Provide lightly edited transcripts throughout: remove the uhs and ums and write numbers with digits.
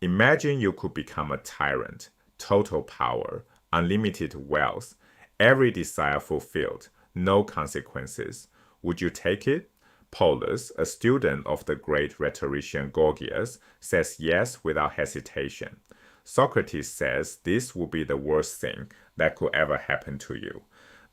Imagine you could become a tyrant, total power, unlimited wealth, every desire fulfilled, no consequences. Would you take it? Polus, a student of the great rhetorician Gorgias, says yes without hesitation. Socrates says this would be the worst thing that could ever happen to you.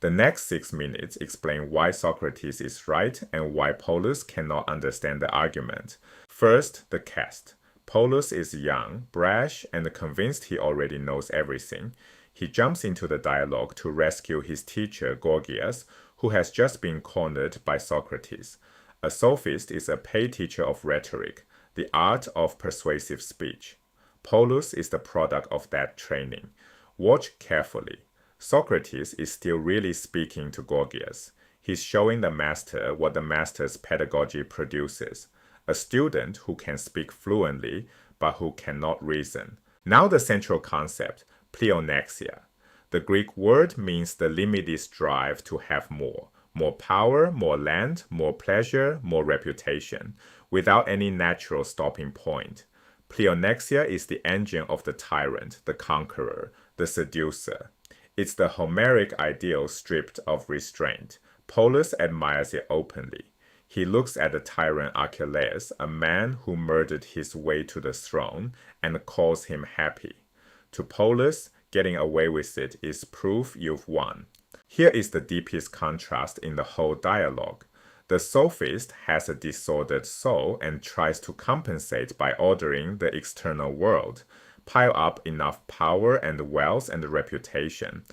The next 6 minutes explain why Socrates is right and why Polus cannot understand the argument. First, the cast. Polus is young, brash, and convinced he already knows everything. He jumps into the dialogue to rescue his teacher Gorgias, who has just been cornered by Socrates. A sophist is a paid teacher of rhetoric, the art of persuasive speech. Polus is the product of that training. Watch carefully. Socrates is still really speaking to Gorgias. He's showing the master what the master's pedagogy produces. A student who can speak fluently, but who cannot reason. Now the central concept, Pleonexia. The Greek word means the limitless drive to have more. More power, more land, more pleasure, more reputation, without any natural stopping point. Pleonexia is the engine of the tyrant, the conqueror, the seducer. It's the Homeric ideal stripped of restraint. Polus admires it openly. He looks at the tyrant Achilles, a man who murdered his way to the throne, and calls him happy. To Polus, getting away with it is proof you've won. Here is the deepest contrast in the whole dialogue. The sophist has a disordered soul and tries to compensate by ordering the external world, pile up enough power and wealth and reputation,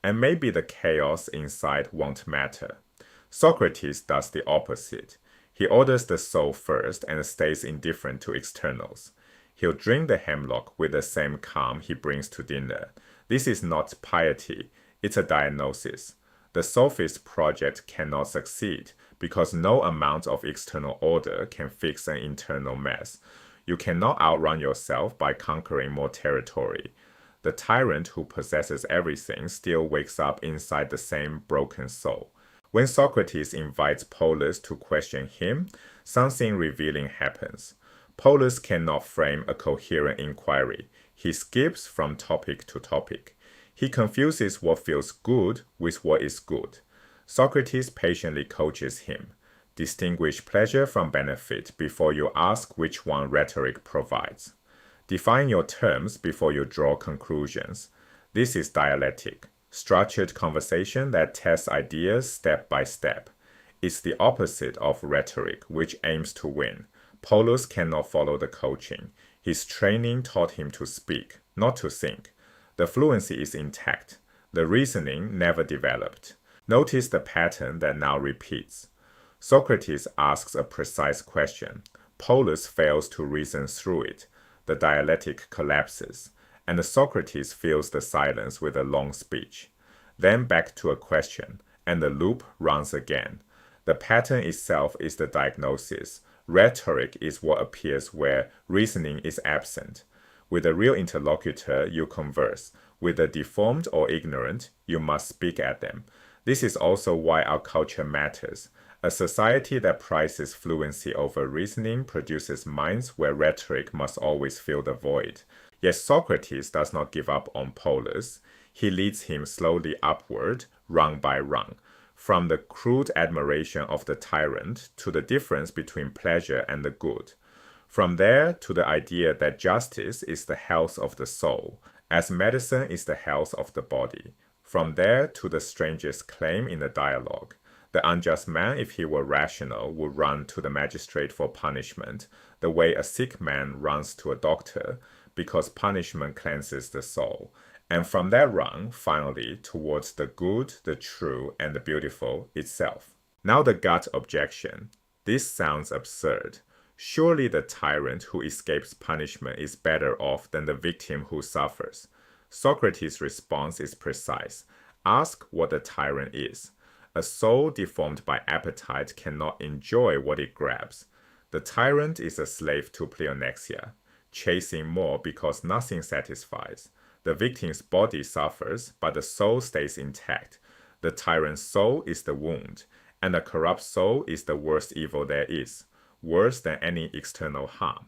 and maybe the chaos inside won't matter. Socrates does the opposite. He orders the soul first and stays indifferent to externals. He'll drink the hemlock with the same calm he brings to dinner. This is not piety, it's a diagnosis. The sophist project cannot succeed because no amount of external order can fix an internal mess. You cannot outrun yourself by conquering more territory. The tyrant who possesses everything still wakes up inside the same broken soul. When Socrates invites Polus to question him, something revealing happens. Polus cannot frame a coherent inquiry. He skips from topic to topic. He confuses what feels good with what is good. Socrates patiently coaches him. Distinguish pleasure from benefit before you ask which one rhetoric provides. Define your terms before you draw conclusions. This is dialectic, structured conversation that tests ideas step by step. It's the opposite of rhetoric, which aims to win. Polus cannot follow the coaching. His training taught him to speak, not to think. The fluency is intact. The reasoning never developed. Notice the pattern that now repeats. Socrates asks a precise question. Polus fails to reason through it. The dialectic collapses, and Socrates fills the silence with a long speech. Then back to a question, and the loop runs again. The pattern itself is the diagnosis. Rhetoric is what appears where reasoning is absent. With a real interlocutor, you converse. With the deformed or ignorant, you must speak at them. This is also why our culture matters. A society that prizes fluency over reasoning produces minds where rhetoric must always fill the void. Yet Socrates does not give up on Polus. He leads him slowly upward, rung by rung, from the crude admiration of the tyrant to the difference between pleasure and the good. From there to the idea that justice is the health of the soul, as medicine is the health of the body. From there to the strangest claim in the dialogue. The unjust man, if he were rational, would run to the magistrate for punishment, the way a sick man runs to a doctor, because punishment cleanses the soul. And from that run, finally, towards the good, the true, and the beautiful itself. Now the gut objection. This sounds absurd. Surely the tyrant who escapes punishment is better off than the victim who suffers. Socrates' response is precise. Ask what the tyrant is. A soul deformed by appetite cannot enjoy what it grabs. The tyrant is a slave to Pleonexia, chasing more because nothing satisfies. The victim's body suffers, but the soul stays intact. The tyrant's soul is the wound, and a corrupt soul is the worst evil there is, worse than any external harm.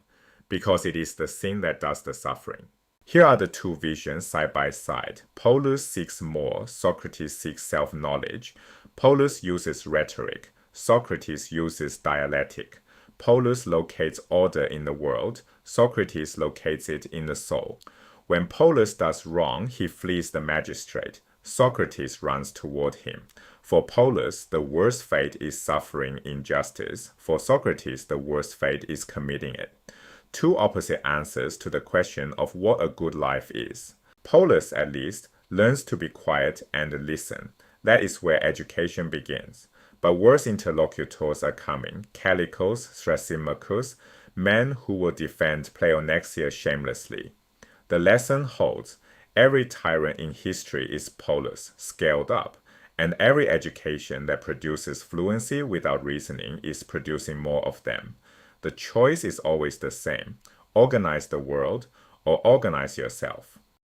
because it is the sin that does the suffering. Here are the two visions side by side. Polus seeks more, Socrates seeks self-knowledge. Polus uses rhetoric, Socrates uses dialectic. Polus locates order in the world, Socrates locates it in the soul. When Polus does wrong, he flees the magistrate. Socrates runs toward him. For Polus, the worst fate is suffering injustice. For Socrates, the worst fate is committing it. Two opposite answers to the question of what a good life is. Polus, at least, learns to be quiet and listen. That is where education begins. But worse interlocutors are coming, Calicos, Thrasymachus, men who will defend Pleonexia shamelessly. The lesson holds. Every tyrant in history is Polus, scaled up, and every education that produces fluency without reasoning is producing more of them. The choice is always the same. Organize the world or organize yourself.